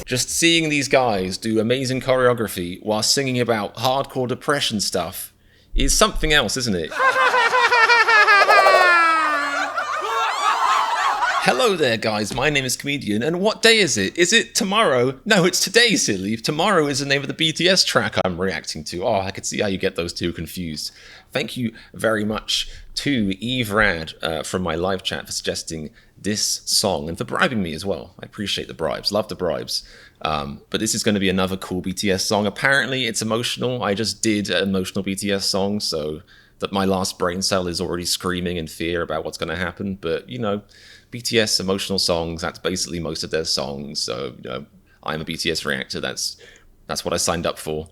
Just seeing these guys do amazing choreography while singing about hardcore depression stuff is something else, isn't it? Hello there, guys. My name is Comedian, and what day is it? Is it tomorrow? No, it's today, silly. Tomorrow is the name of the BTS track I'm reacting to. Oh, I could see how you get those two confused. Thank you very much to Eve Rad from my live chat for suggesting this song and for bribing me as well. I appreciate the bribes. Love the bribes. But this is going to be another cool BTS song. Apparently, it's emotional. I just did an emotional BTS song, so that my last brain cell is already screaming in fear about what's going to happen. But, you know, BTS emotional songs, that's basically most of their songs. So, you know, I'm a BTS reactor. That's what I signed up for.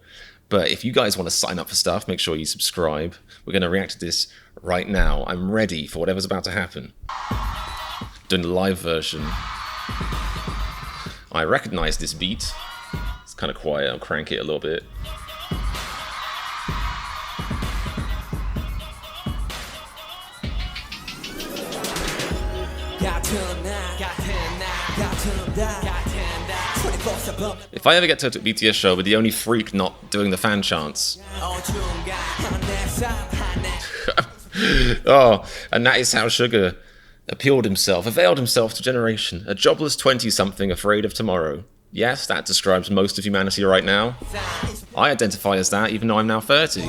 But if you guys want to sign up for stuff, make sure you subscribe. We're going to react to this right now. I'm ready for whatever's about to happen. Doing the live version. I recognize this beat. It's kind of quiet. I'll crank it a little bit. If I ever get to a BTS show with the only freak not doing the fan chants. Oh, and that is how Sugar availed himself to generation. A jobless 20-something afraid of tomorrow. Yes, that describes most of humanity right now. I identify as that, even though I'm now 30.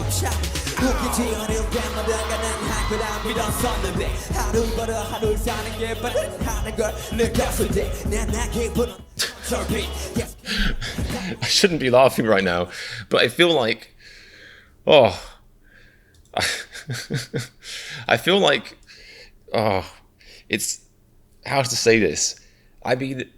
I shouldn't be laughing right now, but I feel like, I feel like, it's, how to say this? I mean,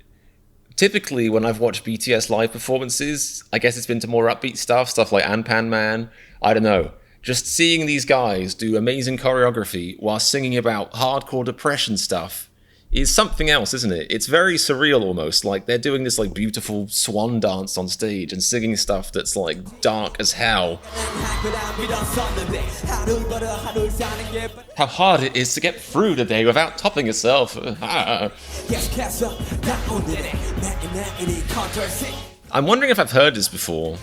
typically when I've watched BTS live performances, I guess it's been to more upbeat stuff like Anpan Man, I don't know. Just seeing these guys do amazing choreography while singing about hardcore depression stuff is something else, isn't it? It's very surreal almost, like they're doing this like beautiful swan dance on stage and singing stuff that's like dark as hell. How hard it is to get through the day without topping yourself. I'm wondering if I've heard this before.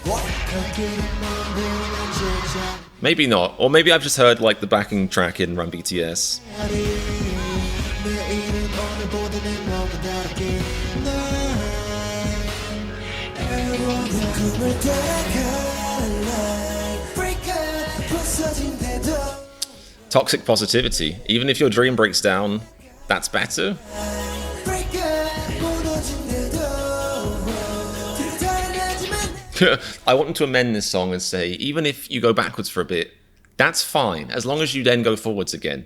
Maybe not, or maybe I've just heard like the backing track in Run BTS. Toxic positivity. Even if your dream breaks down, that's better. I want them to amend this song and say, even if you go backwards for a bit, that's fine, as long as you then go forwards again.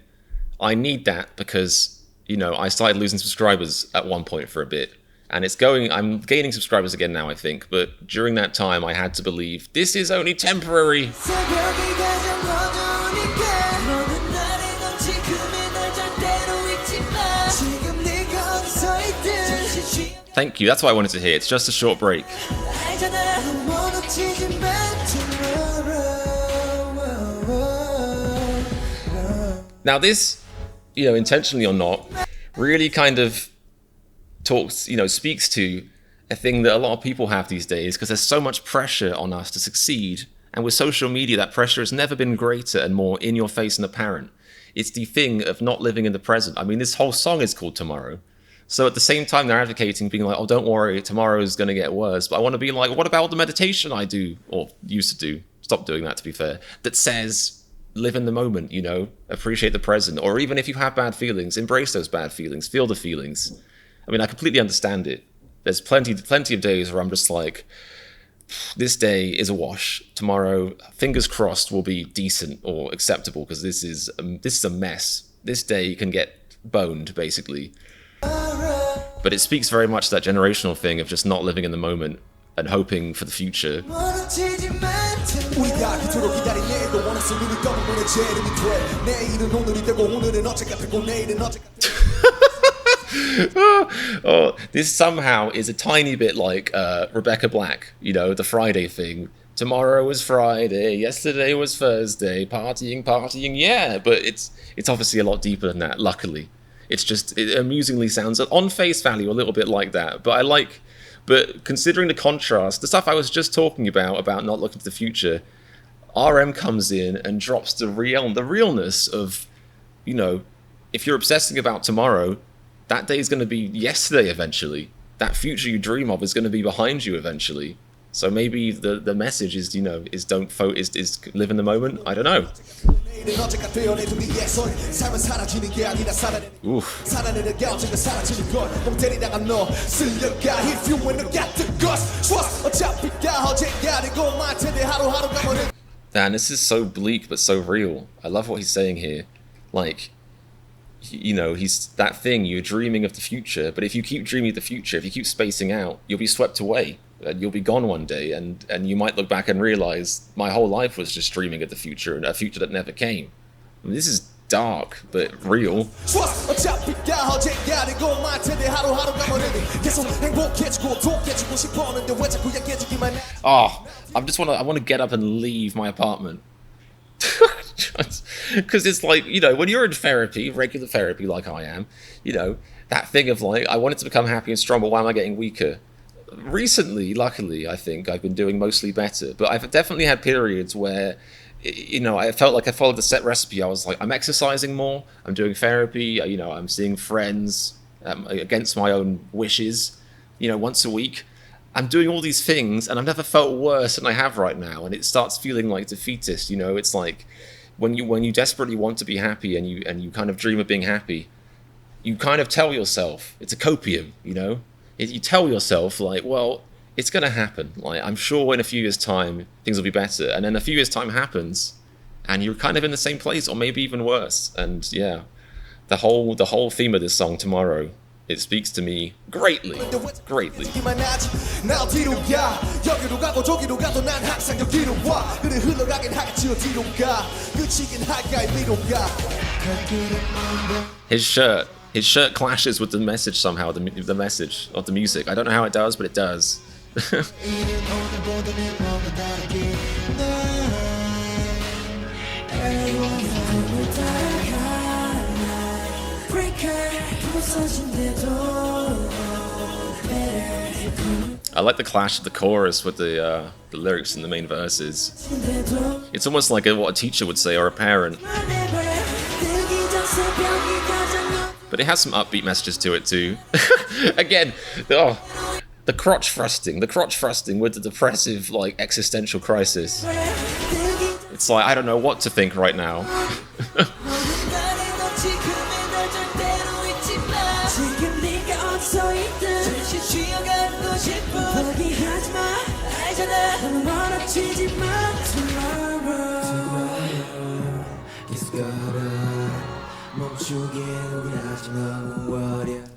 I need that because, you know, I started losing subscribers at one point for a bit. And I'm gaining subscribers again now, I think. But during that time, I had to believe, this is only temporary. Thank you, that's what I wanted to hear. It's just a short break. Now this, you know, intentionally or not, really kind of speaks to a thing that a lot of people have these days, because there's so much pressure on us to succeed. And with social media, that pressure has never been greater and more in your face and apparent. It's the thing of not living in the present. I mean, this whole song is called Tomorrow. So at the same time, they're advocating being like, oh, don't worry, tomorrow's going to get worse. But I want to be like, what about the meditation I do, or used to do, stop doing that to be fair, that says, live in the moment, you know, appreciate the present. Or even if you have bad feelings, embrace those bad feelings, feel the feelings. I mean, I completely understand it. There's plenty of days where I'm just like, this day is a wash. Tomorrow, fingers crossed, will be decent or acceptable, because this is a mess. This day can get boned, basically. But it speaks very much to that generational thing of just not living in the moment and hoping for the future. Oh, this somehow is a tiny bit like Rebecca Black, you know, the Friday thing. Tomorrow was Friday, yesterday was Thursday, partying, yeah, but it's obviously a lot deeper than that, luckily. It amusingly sounds on face value a little bit like that. But considering the contrast, the stuff I was just talking about not looking to the future, RM comes in and drops the realness of, you know, if you're obsessing about tomorrow, that day is going to be yesterday eventually. That future you dream of is going to be behind you eventually. So maybe the message is, you know, is live in the moment. I don't know. Oof. Man, this is so bleak but so real. I love what he's saying here. Like, you know, he's that thing, you're dreaming of the future, but if you keep dreaming of the future, if you keep spacing out, you'll be swept away. And you'll be gone one day, and you might look back and realize my whole life was just dreaming of the future, and a future that never came. I mean, this is dark but real. Oh, I want to get up and leave my apartment. Because it's like, you know, when you're in therapy, regular therapy like I am, you know, that thing of like, I wanted to become happy and strong, but why am I getting weaker? Recently, luckily, I think I've been doing mostly better, but I've definitely had periods where, you know, I felt like I followed the set recipe. I was like, I'm exercising more, I'm doing therapy, you know, I'm seeing friends against my own wishes, you know, once a week. I'm doing all these things, and I've never felt worse than I have right now, and it starts feeling like defeatist. You know, it's like when you desperately want to be happy, and you kind of dream of being happy, you kind of tell yourself it's a copium, you know. You tell yourself, like, well, it's going to happen. Like, I'm sure in a few years' time, things will be better. And then a few years' time happens, and you're kind of in the same place, or maybe even worse. And yeah, the whole theme of this song, Tomorrow, it speaks to me greatly. Greatly. His shirt clashes with the message somehow, the message of the music. I don't know how it does, but it does. I like the clash of the chorus with the lyrics in the main verses. It's almost like what a teacher would say or a parent. But it has some upbeat messages to it too. Again, the crotch thrusting with the depressive, like, existential crisis. It's like, I don't know what to think right now.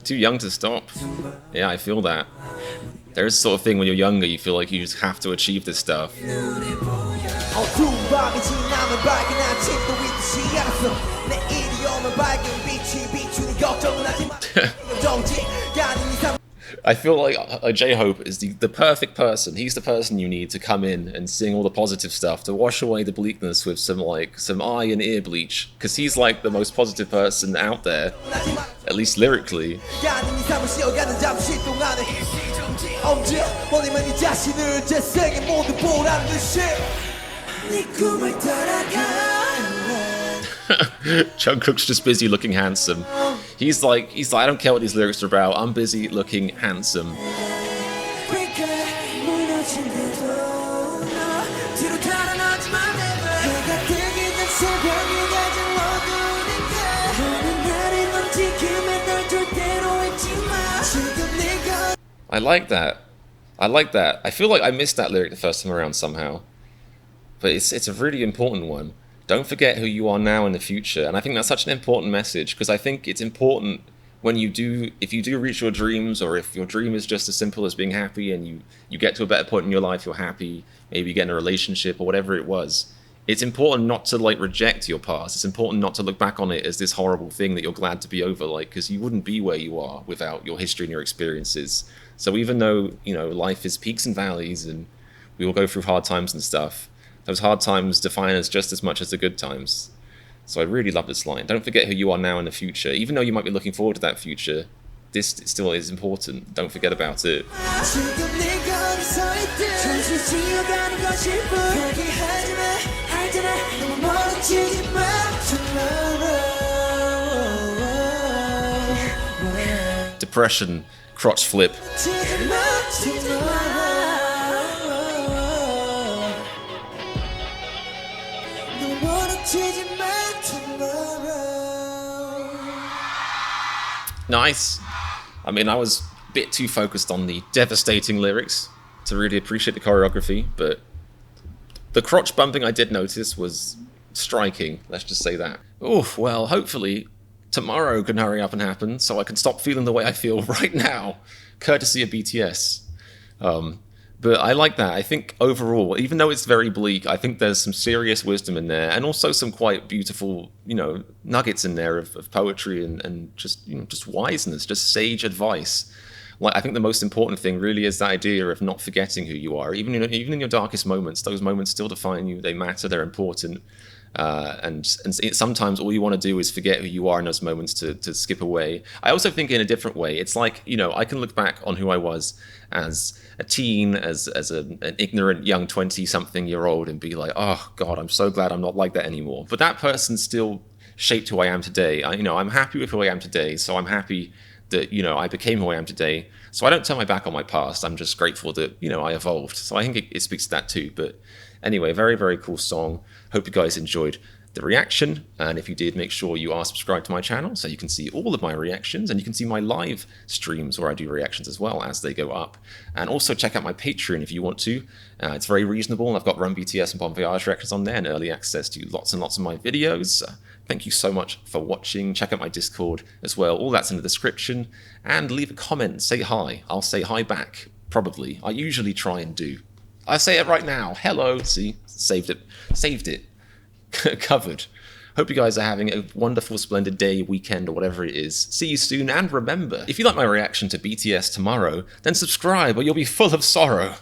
Too young to stop. Yeah, I feel that. There's a sort of thing when you're younger, you feel like you just have to achieve this stuff. I feel like J-Hope is the perfect person. He's the person you need to come in and sing all the positive stuff, to wash away the bleakness with some eye and ear bleach. Because he's like the most positive person out there, at least lyrically. Jungkook's just busy looking handsome. He's like, I don't care what these lyrics are about, I'm busy looking handsome. I like that. I feel like I missed that lyric the first time around somehow. But it's a really important one. Don't forget who you are now in the future. And I think that's such an important message, because I think it's important when if you do reach your dreams, or if your dream is just as simple as being happy and you get to a better point in your life, you're happy, maybe you get in a relationship or whatever it was, it's important not to reject your past. It's important not to look back on it as this horrible thing that you're glad to be over, because you wouldn't be where you are without your history and your experiences. So even though, life is peaks and valleys and we will go through hard times and stuff, those hard times define us just as much as the good times. So I really love this line. Don't forget who you are now in the future. Even though you might be looking forward to that future, this still is important. Don't forget about it. Depression, crotch flip. Nice. I mean, I was a bit too focused on the devastating lyrics to really appreciate the choreography, but the crotch bumping I did notice was striking, let's just say that. Oof, well, hopefully tomorrow can hurry up and happen so I can stop feeling the way I feel right now, courtesy of BTS. But I like that. I think overall, even though it's very bleak, I think there's some serious wisdom in there, and also some quite beautiful, nuggets in there of poetry and just wiseness, just sage advice. Like, I think the most important thing really is that idea of not forgetting who you are. Even in your darkest moments, those moments still define you. They matter. They're important. And sometimes all you want to do is forget who you are in those moments to skip away. I also think in a different way. It's like, I can look back on who I was as a teen, as an ignorant young 20-something-year-old and be like, oh God, I'm so glad I'm not like that anymore. But that person still shaped who I am today. I'm happy with who I am today, so I'm happy that, I became who I am today. So I don't turn my back on my past. I'm just grateful that, I evolved. So I think it speaks to that too. But anyway, very, very cool song. Hope you guys enjoyed the reaction. And if you did, make sure you are subscribed to my channel so you can see all of my reactions, and you can see my live streams where I do reactions as well as they go up. And also check out my Patreon if you want to. It's very reasonable. I've got Run BTS and Bon Voyage reactions on there and early access to lots and lots of my videos. Thank you so much for watching. Check out my Discord as well. All that's in the description. And leave a comment. Say hi. I'll say hi back. Probably. I usually try and do. I say it right now. Hello. See? Saved it. Saved it. Covered. Hope you guys are having a wonderful, splendid day, weekend, or whatever it is. See you soon. And remember, if you like my reaction to BTS Tomorrow, then subscribe or you'll be full of sorrow.